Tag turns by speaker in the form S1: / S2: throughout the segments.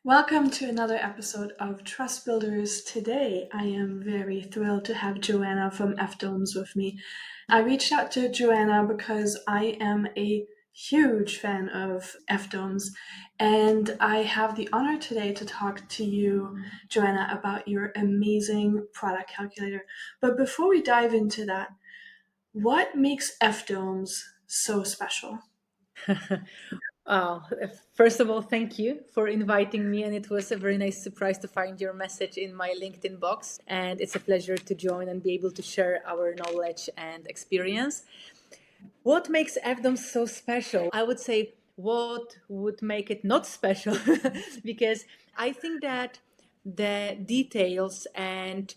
S1: Welcome to another episode of Trust Builders. Today, I am very thrilled to have Joanna from FDomes with me. I reached out to Joanna because I am a huge fan of FDomes, and I have the honor today to talk to you, Joanna, about your amazing product calculator. But before we dive into that, what makes FDomes so special?
S2: Oh, first of all, thank you for inviting me. And it was a very nice surprise to find your message in my LinkedIn box. And it's a pleasure to join and be able to share our knowledge and experience. What makes FDOM so special? I would say what would make it not special, because I think that the details and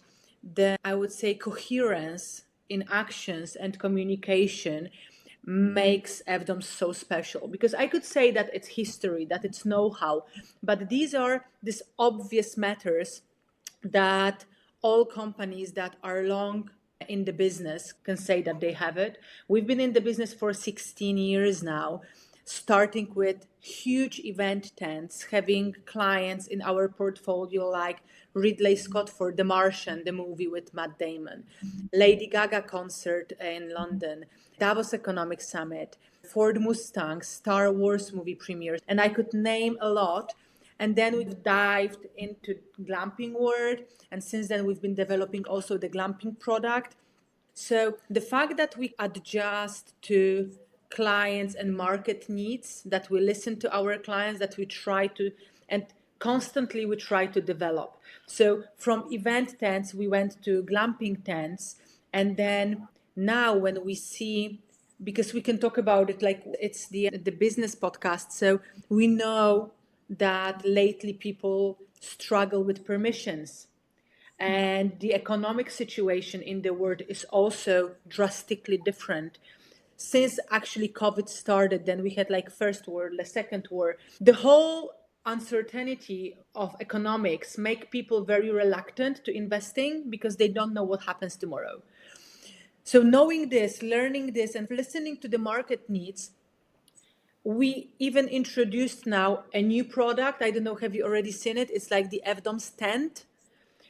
S2: I would say, coherence in actions and communication makes FDOM so special. Because I could say that it's history, that it's know-how, but these are these obvious matters that all companies that are long in the business can say that they have it. We've been in the business for 16 years now, starting with huge event tents, having clients in our portfolio like Ridley Scott for The Martian, the movie with Matt Damon, Lady Gaga concert in London, Davos Economic Summit, Ford Mustang, Star Wars movie premieres, and I could name a lot. And then we've dived into glamping world, and since then we've been developing also the glamping product. So the fact that we adjust to clients and market needs, that we listen to our clients, that we try to, and constantly we try to develop. So from event tents, we went to glamping tents. And then now when we see, because we can talk about it like it's the business podcast. So we know that lately people struggle with permissions, and the economic situation in the world is also drastically different. Since actually COVID started, then we had like first war, the second war. The whole uncertainty of economics make people very reluctant to investing because they don't know what happens tomorrow. So knowing this, learning this, and listening to the market needs, we even introduced now a new product. I don't know, have you already seen it? It's like the FDOMS tent.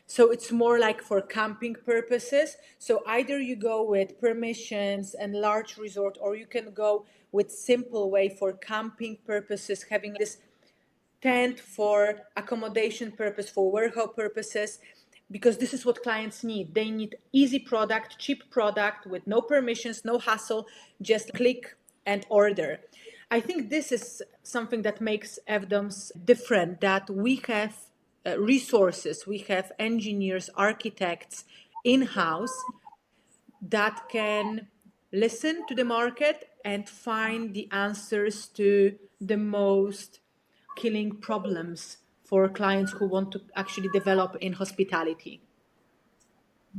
S2: So it's more like for camping purposes. So either you go with permissions and large resort, or you can go with simple way for camping purposes, having this tent for accommodation purpose, for warehouse purposes, because this is what clients need. They need easy product, cheap product with no permissions, no hassle, just click and order. I think this is something that makes FDoms different, that we have resources, we have engineers, architects in-house that can listen to the market and find the answers to the most killing problems for clients who want to actually develop in hospitality.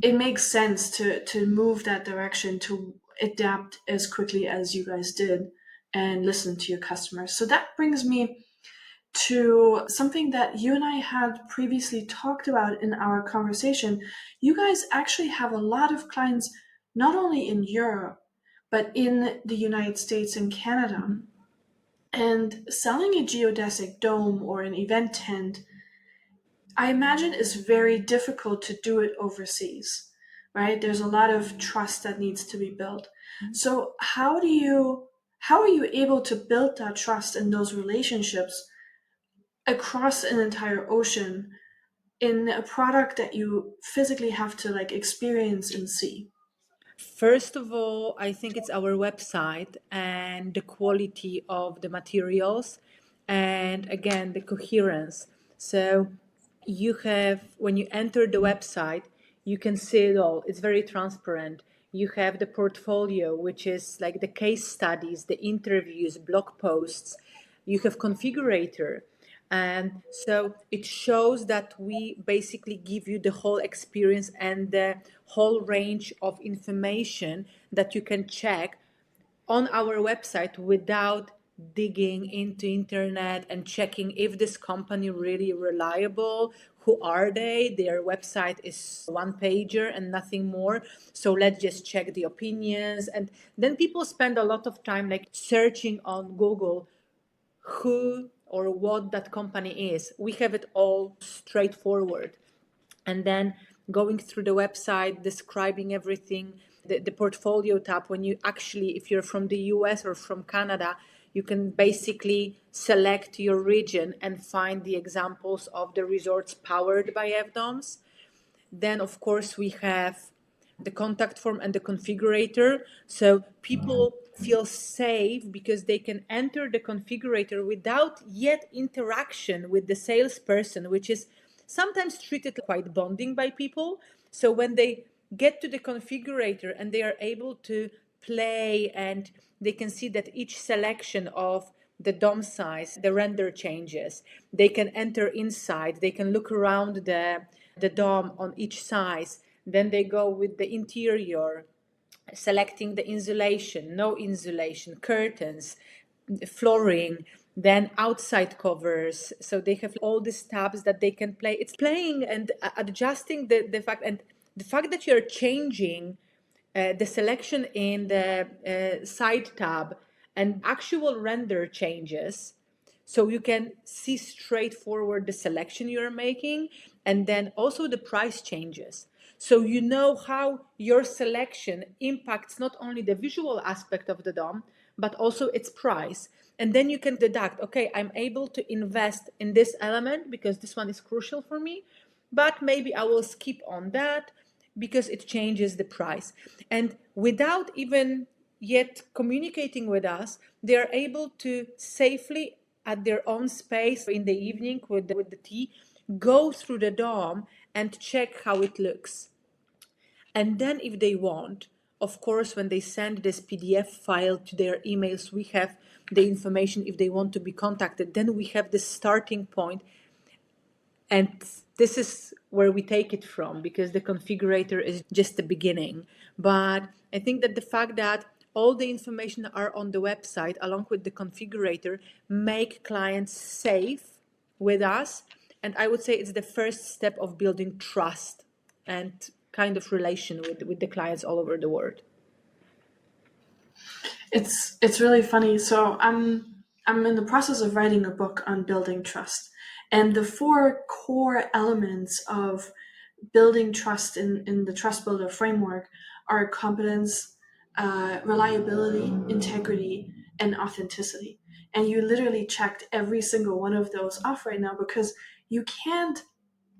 S1: It makes sense to move that direction, to adapt as quickly as you guys did and listen to your customers. So that brings me to something that you and I had previously talked about in our conversation. You guys actually have a lot of clients not only in Europe but in the United States and Canada. And selling a geodesic dome or an event tent, I imagine is very difficult to do it overseas, right? There's a lot of trust that needs to be built. So how are you able to build that trust and those relationships across an entire ocean in a product that you physically have to like experience and see?
S2: First of all, I think it's our website and the quality of the materials, and again, the coherence. So you have, when you enter the website, you can see it all. It's very transparent. You have the portfolio, which is like the case studies, the interviews, blog posts. You have Configurator. And so it shows that we basically give you the whole experience and the whole range of information that you can check on our website without digging into internet and checking if this company really reliable, who are they, their website is one pager and nothing more, so let's just check the opinions. And then people spend a lot of time like searching on Google who or what that company is. We have it all straightforward. And then going through the website, describing everything, the portfolio tab, when you actually, if you're from the US or from Canada, you can basically select your region and find the examples of the resorts powered by FDomes. Then, of course, we have the contact form and the configurator. So people feel safe because they can enter the configurator without yet interaction with the salesperson, which is sometimes treated quite bonding by people. So when they get to the configurator and they are able to play and they can see that each selection of the DOM size, the render changes. They can enter inside, they can look around the DOM on each size. Then they go with the interior, selecting the insulation, no insulation, curtains, flooring, then outside covers. So they have all these tabs that they can play. It's playing and adjusting the fact, and the fact that you're changing the selection in the side tab and actual render changes, so you can see straightforward the selection you're making, and then also the price changes. So you know how your selection impacts not only the visual aspect of the DOM, but also its price. And then you can deduct, okay, I'm able to invest in this element because this one is crucial for me, but maybe I will skip on that because it changes the price. And without even yet communicating with us, they are able to safely, at their own space in the evening with the tea, go through the DOM and check how it looks. And then if they want, of course, when they send this PDF file to their emails, we have the information if they want to be contacted. Then we have this starting point, and this is where we take it from, because the configurator is just the beginning. But I think that the fact that all the information are on the website along with the configurator make clients safe with us. And I would say it's the first step of building trust and kind of relation with the clients all over the world.
S1: It's really funny. So I'm in the process of writing a book on building trust, and the four core elements of building trust in the trust builder framework are competence, reliability, integrity, and authenticity. And you literally checked every single one of those off right now, because you can't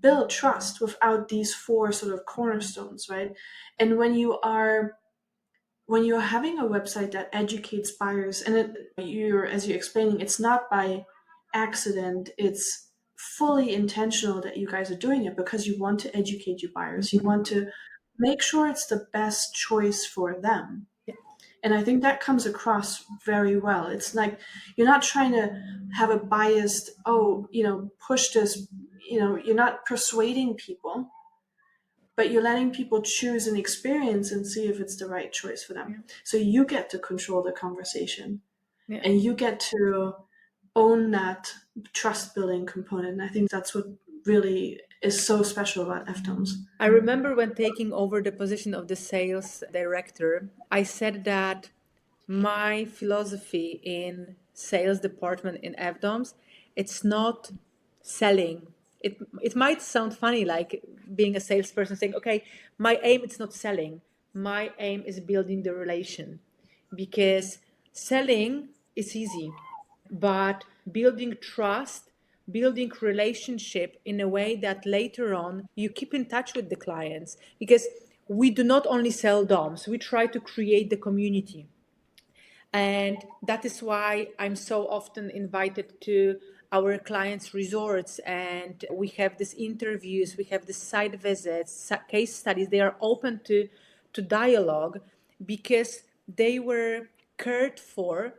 S1: build trust without these four sort of cornerstones, right? And when you're having a website that educates buyers, and you're, as you're explaining, it's not by accident, it's fully intentional that you guys are doing it because you want to educate your buyers, you want to make sure it's the best choice for them.
S2: Yeah.
S1: And I think that comes across very well. It's like you're not trying to have a biased, push this, you're not persuading people, but you're letting people choose an experience and see if it's the right choice for them.
S2: Yeah.
S1: So you get to control the conversation,
S2: Yeah.
S1: and you get to own that trust building component. And I think that's what really is so special about FDomes.
S2: I remember when taking over the position of the sales director, I said that my philosophy in sales department in FDoms, it's not selling. It might sound funny, like being a salesperson saying, okay, my aim is not selling. My aim is building the relation, because selling is easy, but building trust, building relationship in a way that later on you keep in touch with the clients, because we do not only sell DOMs, we try to create the community. And that is why I'm so often invited to our clients' resorts, and we have these interviews, we have these site visits, case studies. They are open to dialogue because they were cared for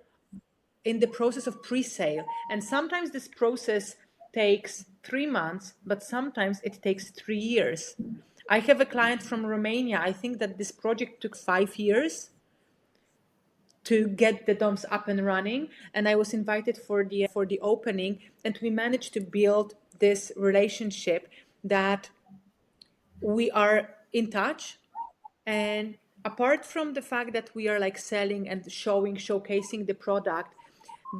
S2: in the process of pre-sale. And sometimes this process takes 3 months, but sometimes it takes 3 years. I have a client from Romania. I think that this project took 5 years to get the DOMs up and running, and I was invited for the opening, and we managed to build this relationship that we are in touch. And apart from the fact that we are like selling and showcasing the product,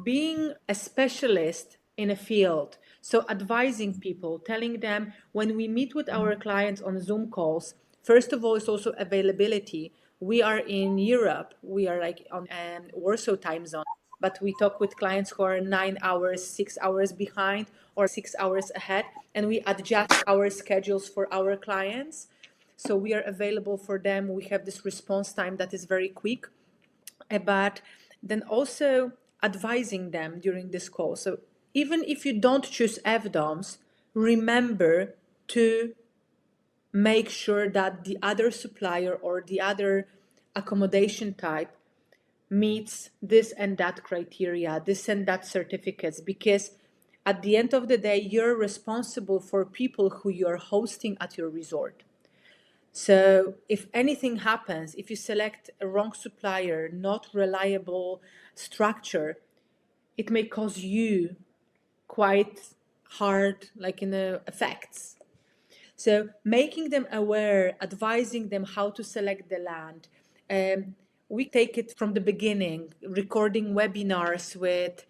S2: being a specialist in a field. So advising people, telling them when we meet with our clients on Zoom calls, first of all, it's also availability. We are in Europe, we are like on Warsaw time zone, but we talk with clients who are 9 hours, 6 hours behind, or 6 hours ahead, and we adjust our schedules for our clients. So we are available for them. We have this response time that is very quick, but then also advising them during this call. So even if you don't choose FDoms, remember to make sure that the other supplier or the other accommodation type meets this and that criteria, this and that certificates, because at the end of the day, you're responsible for people who you're hosting at your resort. So if anything happens, if you select a wrong supplier, not reliable structure, it may cause you quite hard, like in the effects. So making them aware, advising them how to select the land. We take it from the beginning, recording webinars with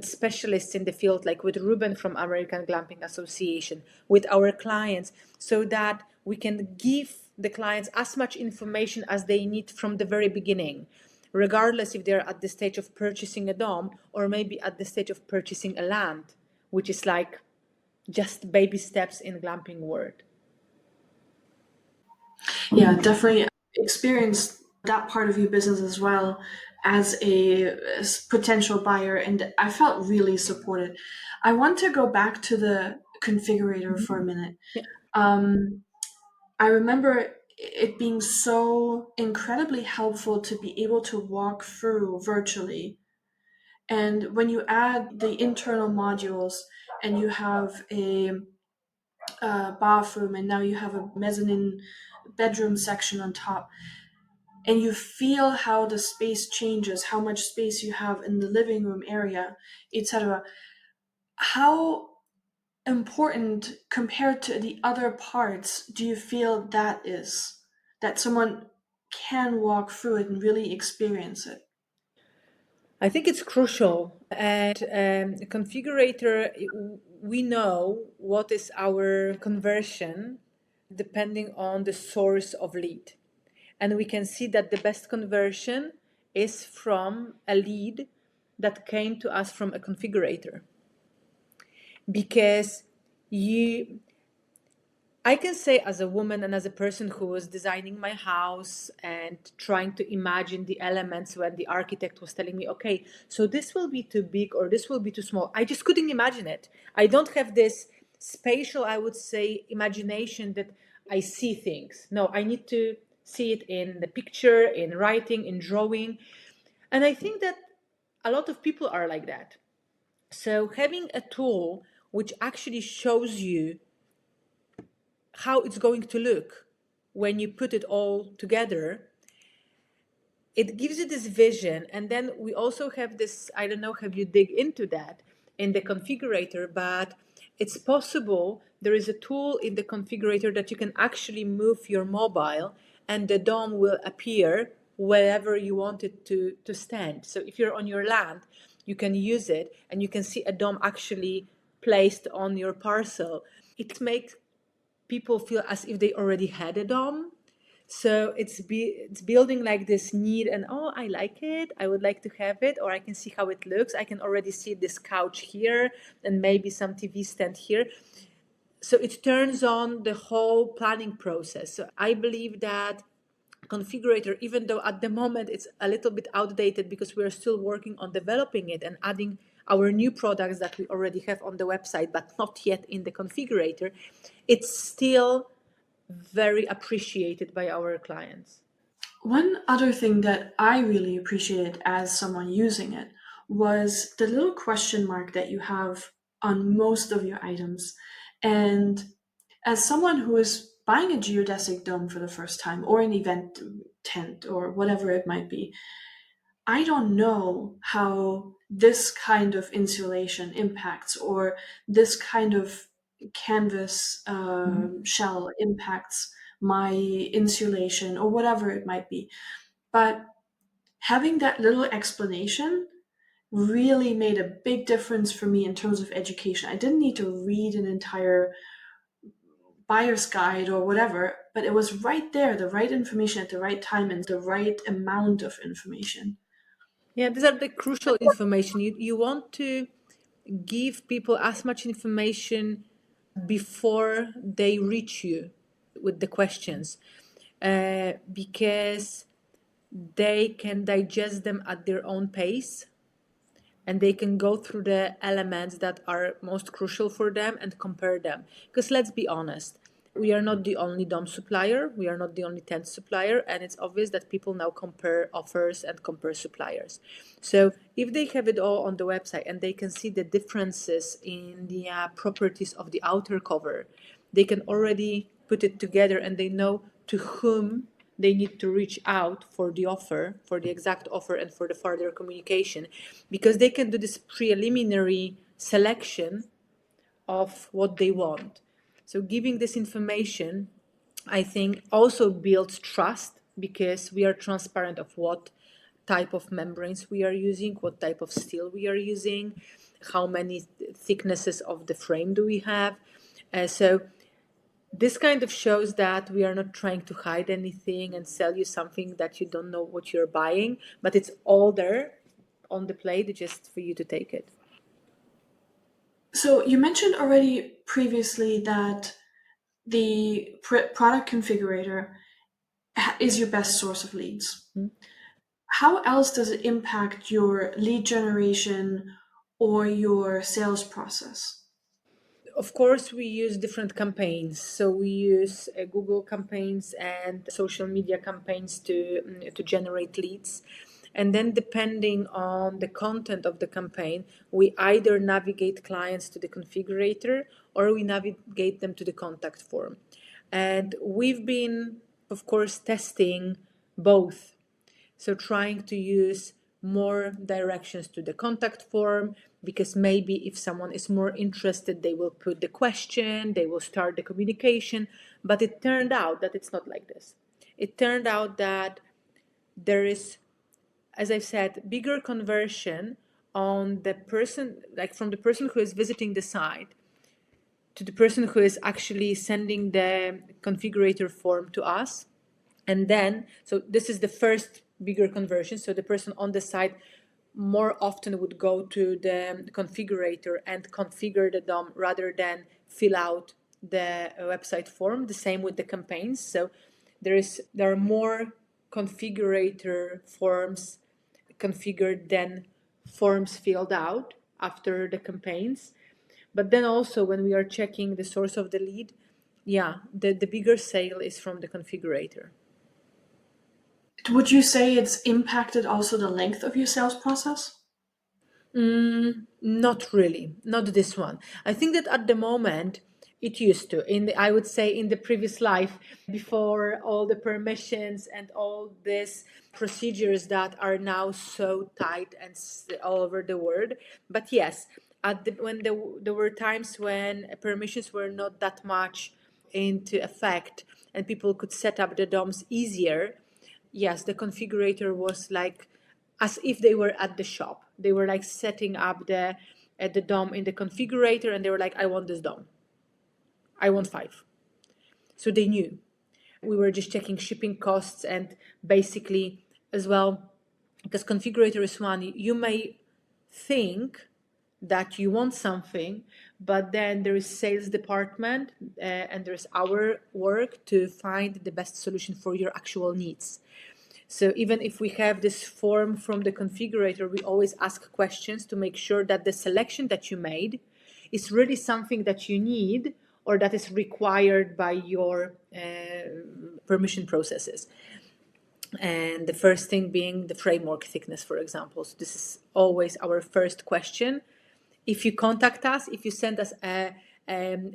S2: specialists in the field, like with Ruben from American Glamping Association, with our clients, so that we can give the clients as much information as they need from the very beginning, regardless if they're at the stage of purchasing a dome or maybe at the stage of purchasing a land, which is like just baby steps in glamping world.
S1: Yeah, definitely experienced that part of your business as well as a potential buyer, and I felt really supported. I want to go back to the configurator for a minute.
S2: Yeah.
S1: Um, I remember it being so incredibly helpful to be able to walk through virtually. And when you add the internal modules and you have a bathroom and now you have a mezzanine bedroom section on top, and you feel how the space changes, how much space you have in the living room area, etc. How important compared to the other parts do you feel that is? That someone can walk through it and really experience it?
S2: I think it's crucial. And configurator, we know what is our conversion depending on the source of lead. And we can see that the best conversion is from a lead that came to us from a configurator. Because you I can say, as a woman and as a person who was designing my house and trying to imagine the elements when the architect was telling me, okay, so this will be too big or this will be too small. I just couldn't imagine it. I don't have this spatial, I would say, imagination that I see things. No, I need to see it in the picture, in writing, in drawing. And I think that a lot of people are like that. So having a tool which actually shows you how it's going to look when you put it all together, it gives you this vision. And then we also have this, I don't know, have you dig into that in the configurator, but it's possible. There is a tool in the configurator that you can actually move your mobile and the dome will appear wherever you want it to stand. So if you're on your land, you can use it and you can see a dome actually placed on your parcel. It makes people feel as if they already had a dom. So it's building like this need, and oh, I like it, I would like to have it, or I can see how it looks. I can already see this couch here and maybe some TV stand here. So it turns on the whole planning process. So I believe that configurator, even though at the moment it's a little bit outdated because we're still working on developing it and adding our new products that we already have on the website but not yet in the configurator, it's still very appreciated by our clients.
S1: One other thing that I really appreciated as someone using it was the little question mark that you have on most of your items. And as someone who is buying a geodesic dome for the first time or an event tent or whatever it might be, I don't know how this kind of insulation impacts or this kind of canvas shell impacts my insulation or whatever it might be. But having that little explanation really made a big difference for me in terms of education. I didn't need to read an entire buyer's guide or whatever, but it was right there, the right information at the right time and the right amount of information.
S2: Yeah, these are the crucial information. You want to give people as much information before they reach you with the questions, because they can digest them at their own pace, and they can go through the elements that are most crucial for them and compare them. Because let's be honest, we are not the only DOM supplier, we are not the only tent supplier, and it's obvious that people now compare offers and compare suppliers. So if they have it all on the website and they can see the differences in the properties of the outer cover, they can already put it together and they know to whom they need to reach out for the offer, for the exact offer, and for the further communication, because they can do this preliminary selection of what they want. So giving this information, I think, also builds trust, because we are transparent of what type of membranes we are using, what type of steel we are using, how many thicknesses of the frame do we have. So this kind of shows that we are not trying to hide anything and sell you something that you don't know what you're buying, but it's all there on the plate just for you to take it.
S1: So you mentioned already previously that the product configurator is your best source of leads. How else does it impact your lead generation or your sales process?
S2: Of course, we use different campaigns. So we use Google campaigns and social media campaigns to generate leads. And then, depending on the content of the campaign, we either navigate clients to the configurator or we navigate them to the contact form. And we've been, of course, testing both, so trying to use more directions to the contact form, because maybe if someone is more interested, they will put the question, they will start the communication. But it turned out that it's not like this. It turned out that there is, as I said, bigger conversion on the person, like from the person who is visiting the site to the person who is actually sending the configurator form to us. And then, so this is the first bigger conversion. So the person on the site more often would go to the configurator and configure the DOM rather than fill out the website form. The same with the campaigns. So there are more configurator forms configured than forms filled out after the campaigns. But then also when we are checking the source of the lead, yeah, the bigger sale is from the configurator.
S1: Would you say it's impacted also the length of your sales process?
S2: Not really, not this one. I think that at the moment it used to. I would say in the previous life, before all the permissions and all these procedures that are now so tight and all over the world. But yes, when there were times when permissions were not that much into effect and people could set up the DOMs easier, yes, the configurator was like as if they were at the shop. They were like setting up the DOM in the configurator, and they were like, I want this DOM. I want 5. So they knew. We were just checking shipping costs and basically as well, because configurator is one, you may think that you want something, but then there is sales department and there's our work to find the best solution for your actual needs. So even if we have this form from the configurator, we always ask questions to make sure that the selection that you made is really something that you need or that is required by your permission processes. And the first thing being the framework thickness, for example. So this is always our first question. If you contact us, if you send us a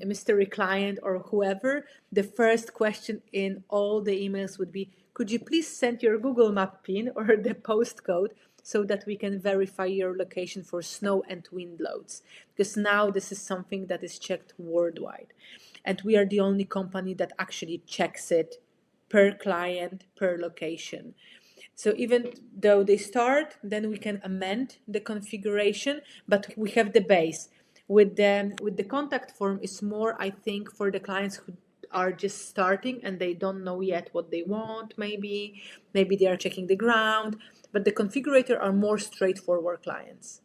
S2: mystery client or whoever, the first question in all the emails would be, could you please send your Google Map pin or the postcode so that we can verify your location for snow and wind loads? Because now this is something that is checked worldwide. And we are the only company that actually checks it per client, per location. So even though they start, then we can amend the configuration, but we have the base. With the contact form is more, I think, for the clients who are just starting and they don't know yet what they want, maybe they are checking the ground, but the configurator are more straightforward clients.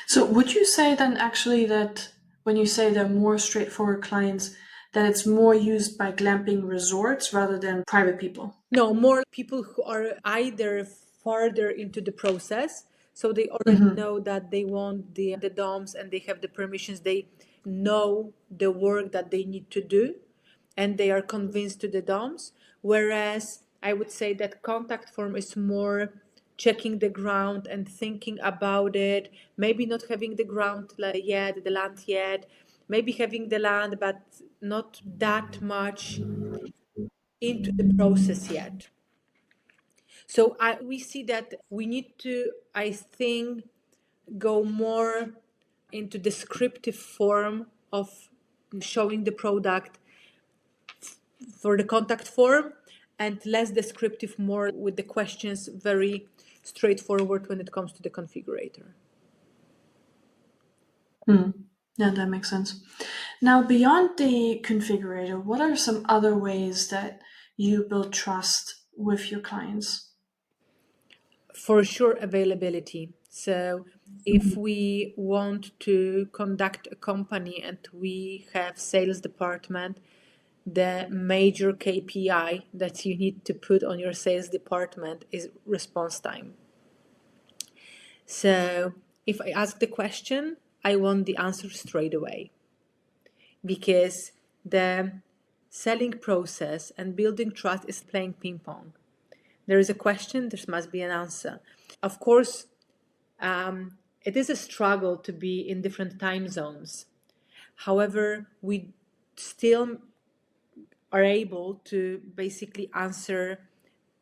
S1: So would you say then actually that when you say they're more straightforward clients, that it's more used by glamping resorts rather than private people?
S2: No, more people who are either farther into the process, so they already know that they want the DOMs and they have the permissions, they know the work that they need to do, and they are convinced to the DOMs. Whereas I would say that contact form is more checking the ground and thinking about it, maybe not having the ground yet, the land yet, maybe having the land, but not that much into the process yet. So we see that we need to, I think, go more into descriptive form of showing the product for the contact form, and less descriptive, more with the questions, very straightforward when it comes to the configurator.
S1: Yeah, that makes sense. Now, beyond the configurator, what are some other ways that you build trust with your clients?
S2: For sure, availability. So if we want to conduct a company and we have sales department, the major KPI that you need to put on your sales department is response time. So if I ask the question, I want the answer straight away, because the selling process and building trust is playing ping pong. There is a question, there must be an answer. Of course, it is a struggle to be in different time zones. However, we still are able to basically answer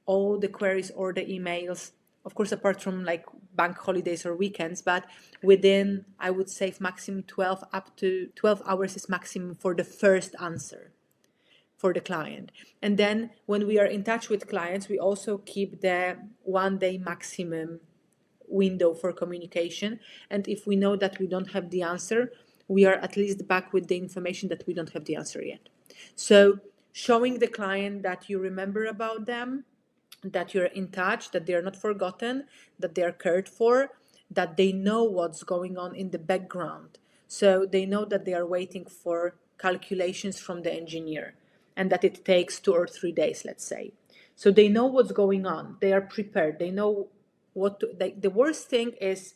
S2: all the queries or the emails, of course, apart from like bank holidays or weekends, but within, I would say, maximum 12, up to 12 hours is maximum for the first answer for the client. And then when we are in touch with clients, we also keep the 1 day maximum window for communication. And if we know that we don't have the answer, we are at least back with the information that we don't have the answer yet. So showing the client that you remember about them, that you're in touch, that they're not forgotten, that they're cared for, that they know what's going on in the background. So they know that they are waiting for calculations from the engineer and that it takes 2 or 3 days, let's say. So they know what's going on. They are prepared. They know what to, the worst thing is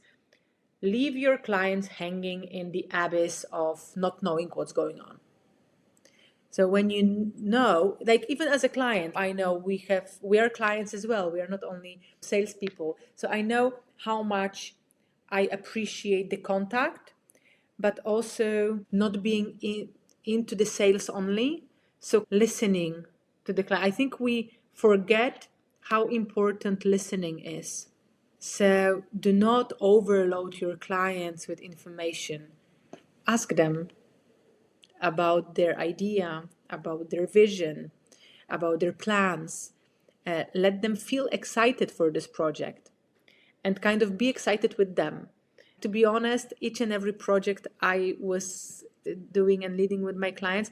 S2: leave your clients hanging in the abyss of not knowing what's going on. So when you know, like even as a client, I know we are clients as well. We are not only salespeople. So I know how much I appreciate the contact, but also not being into the sales only. So listening to the client. I think we forget how important listening is. So do not overload your clients with information. Ask them about their idea, about their vision, about their plans. Let them feel excited for this project and kind of be excited with them. To be honest, each and every project I was doing and leading with my clients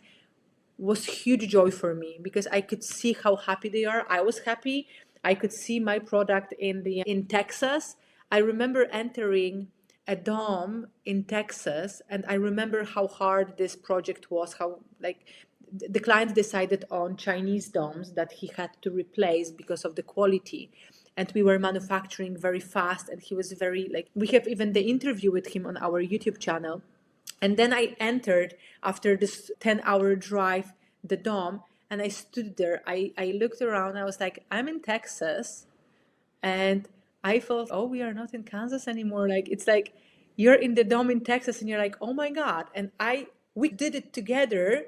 S2: was huge joy for me, because I could see how happy they are. I was happy. I could see my product in Texas. I remember entering a dome in Texas, and I remember how hard this project was. How like the client decided on Chinese domes that he had to replace because of the quality, and we were manufacturing very fast. And he was very like, we have even the interview with him on our YouTube channel. And then I entered after this 10-hour drive, the dome, and I stood there. I looked around. I was like, I'm in Texas. And I felt, oh, we are not in Kansas anymore. Like, it's like you're in the dome in Texas and you're like, oh my God. And we did it together,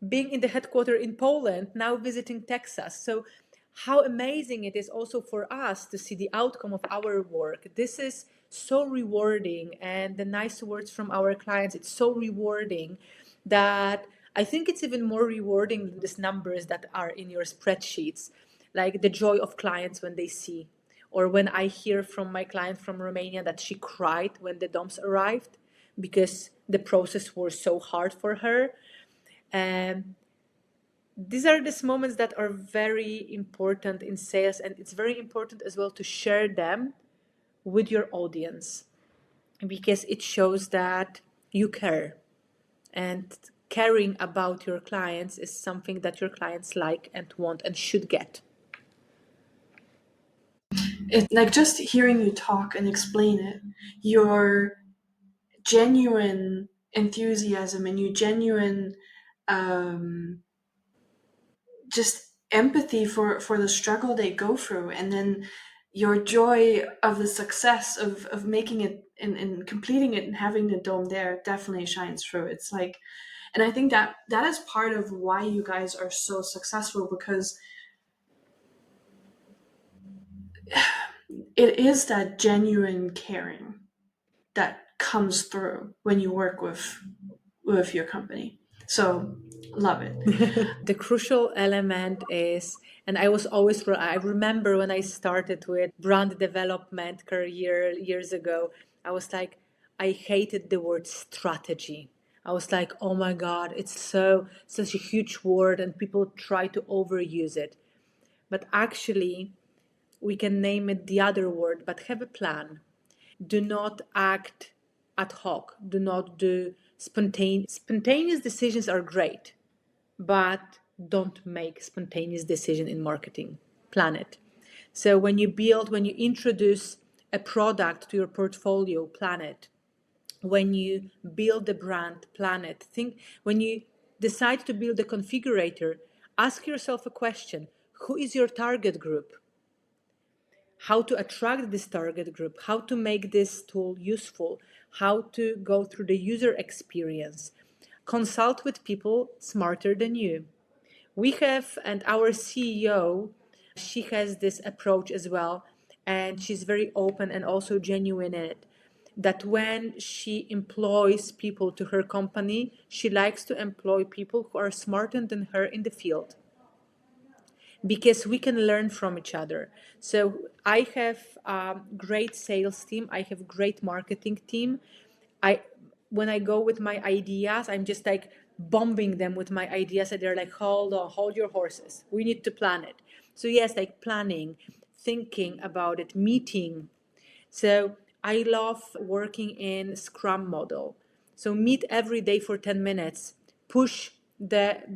S2: being in the headquarters in Poland, now visiting Texas. So how amazing it is also for us to see the outcome of our work. This is so rewarding, and the nice words from our clients, it's so rewarding that I think it's even more rewarding than these numbers that are in your spreadsheets, like the joy of clients when they see, or when I hear from my client from Romania that she cried when the DOMs arrived because the process was so hard for her. And these are these moments that are very important in sales, and it's very important as well to share them with your audience because it shows that you care, and caring about your clients is something that your clients like and want and should get.
S1: It's like just hearing you talk and explain it, your genuine enthusiasm and your genuine um, just empathy for the struggle they go through, and then your joy of the success of making it and completing it and having the dome there definitely shines through. It's like, and I think that that is part of why you guys are so successful, because it is that genuine caring that comes through when you work with your company. So love it.
S2: The crucial element is, and I remember when I started with brand development career years ago, I was like, I hated the word strategy. I was like, oh my God, it's such a huge word and people try to overuse it. But actually, we can name it the other word, but have a plan. Do not act ad hoc. Do not do spontaneous decisions are great, but don't make spontaneous decision in marketing. Plan it. So when you introduce a product to your portfolio, plan it. When you build a brand, plan it. Think when you decide to build a configurator, ask yourself a question. Who is your target group? How to attract this target group, how to make this tool useful, how to go through the user experience. Consult with people smarter than you. We have, and our CEO, she has this approach as well, and she's very open and also genuine in it. That when she employs people to her company, she likes to employ people who are smarter than her in the field because we can learn from each other. So I have a great sales team. I have great marketing team. I when I go with my ideas, I'm just like bombing them with my ideas, and they're like, "Hold on, hold your horses. We need to plan it." So yes, like planning, thinking about it, meeting. So I love working in Scrum model. So meet every day for 10 minutes,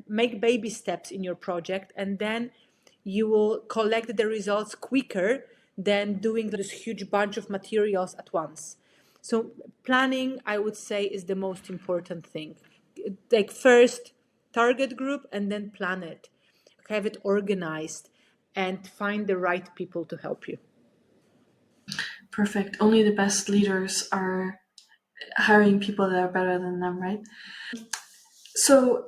S2: make baby steps in your project, and then you will collect the results quicker than doing this huge bunch of materials at once. So planning, I would say, is the most important thing. Like first target group and then plan it. Have it organized and find the right people to help you.
S1: Perfect. Only the best leaders are hiring people that are better than them, right? So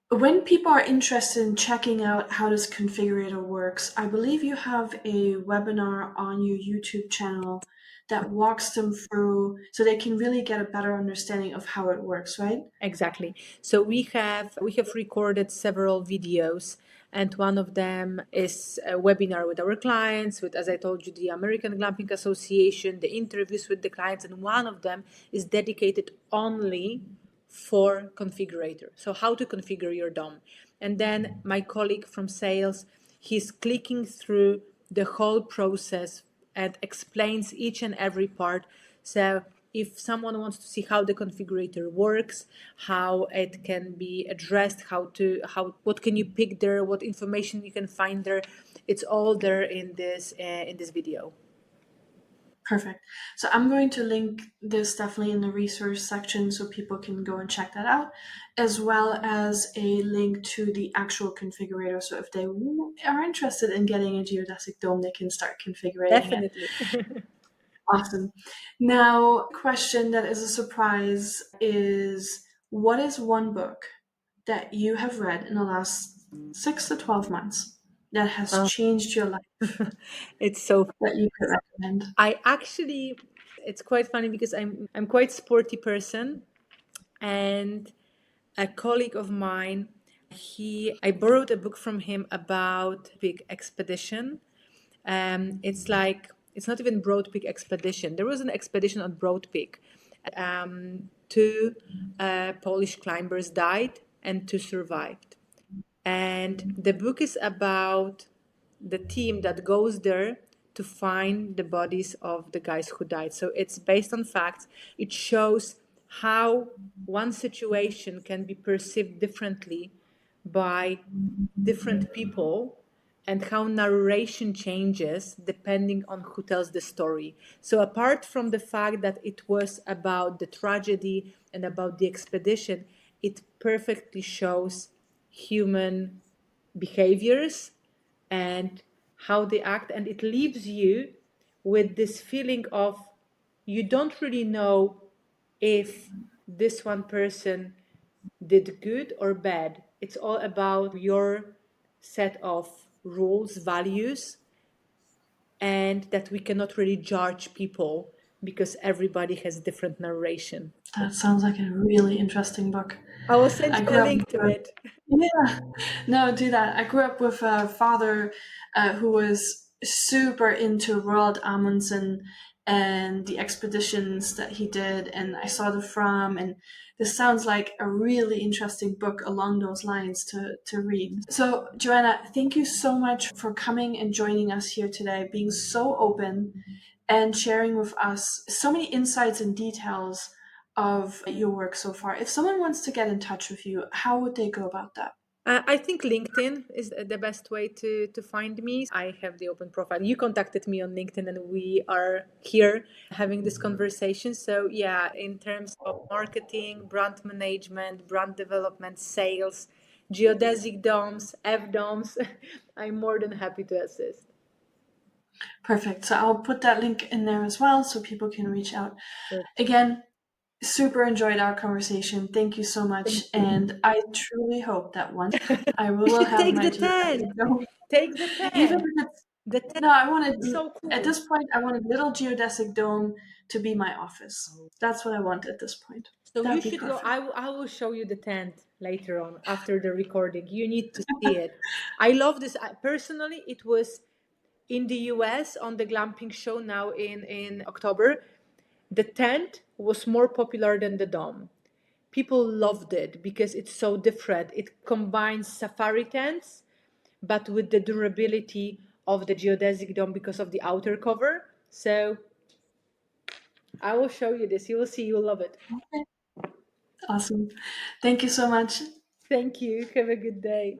S1: when people are interested in checking out how this configurator works, I believe you have a webinar on your YouTube channel that walks them through so they can really get a better understanding of how it works, right?
S2: Exactly. So we have recorded several videos, and one of them is a webinar with our clients, with, as I told you, the American Glamping Association, the interviews with the clients, and one of them is dedicated only for configurator. So how to configure your DOM. And then my colleague from sales, he's clicking through the whole process and explains each and every part. So if someone wants to see how the configurator works, how it can be addressed, what can you pick there, what information you can find there, it's all there in this video.
S1: Perfect. So I'm going to link this definitely in the resource section so people can go and check that out, as well as a link to the actual configurator. So if they are interested in getting a geodesic dome, they can start configuring it.
S2: Definitely.
S1: Awesome. Now, question that is a surprise is, what is one book that you have read in the last 6 to 12 months that has
S2: Uh,
S1: changed your life
S2: it's so
S1: that you could recommend?
S2: I actually, it's quite funny because I'm quite sporty person, and a colleague of mine. I borrowed a book from him about big expedition. It's like it's not even Broad Peak expedition. There was an expedition on Broad Peak. Two Polish climbers died and two survived. And the book is about the team that goes there to find the bodies of the guys who died. So it's based on facts. It shows how one situation can be perceived differently by different people and how narration changes depending on who tells the story. So, apart from the fact that it was about the tragedy and about the expedition, it perfectly shows human behaviors and how they act, and it leaves you with this feeling of you don't really know if this one person did good or bad. It's all about your set of rules, values, and that we cannot really judge people because everybody has different narration.
S1: That sounds like a really interesting book.
S2: I will send
S1: I
S2: you a
S1: grew up
S2: link
S1: with
S2: to it.
S1: yeah, no, do that. I grew up with a father who was super into Roald Amundsen and the expeditions that he did, and I saw the Fram, and this sounds like a really interesting book along those lines to read. So, Joanna, thank you so much for coming and joining us here today, being so open and sharing with us so many insights and details of your work so far. If someone wants to get in touch with you, how would they go about that?
S2: I think LinkedIn is the best way to find me. I have the open profile. You contacted me on LinkedIn and we are here having this conversation. So, yeah, in terms of marketing, brand management, brand development, sales, geodesic domes, FDomes, I'm more than happy to assist.
S1: Perfect. So I'll put that link in there as well so people can reach out.
S2: Sure.
S1: Again, super enjoyed our conversation. Thank you so much.
S2: Thank you.
S1: And I truly hope that one I
S2: You
S1: will
S2: should
S1: have
S2: take
S1: my
S2: the tent.
S1: geodesic dome.
S2: Take the
S1: Even
S2: tent.
S1: if it's
S2: The tent
S1: no, I wanted
S2: is so
S1: at
S2: cool.
S1: this point I want a little geodesic dome to be my office. That's what I want at this point.
S2: So you
S1: That'd be
S2: should go.
S1: perfect.
S2: I will show you the tent later on after the recording. You need to see it. I love this. Personally, it was in the US on the glamping show now in October. The tent was more popular than the dome. People loved it because it's so different. It combines safari tents, but with the durability of the geodesic dome because of the outer cover. So I will show you this. You will see. You'll love it.
S1: Okay. Awesome. Thank you so much.
S2: Thank you. Have a good day.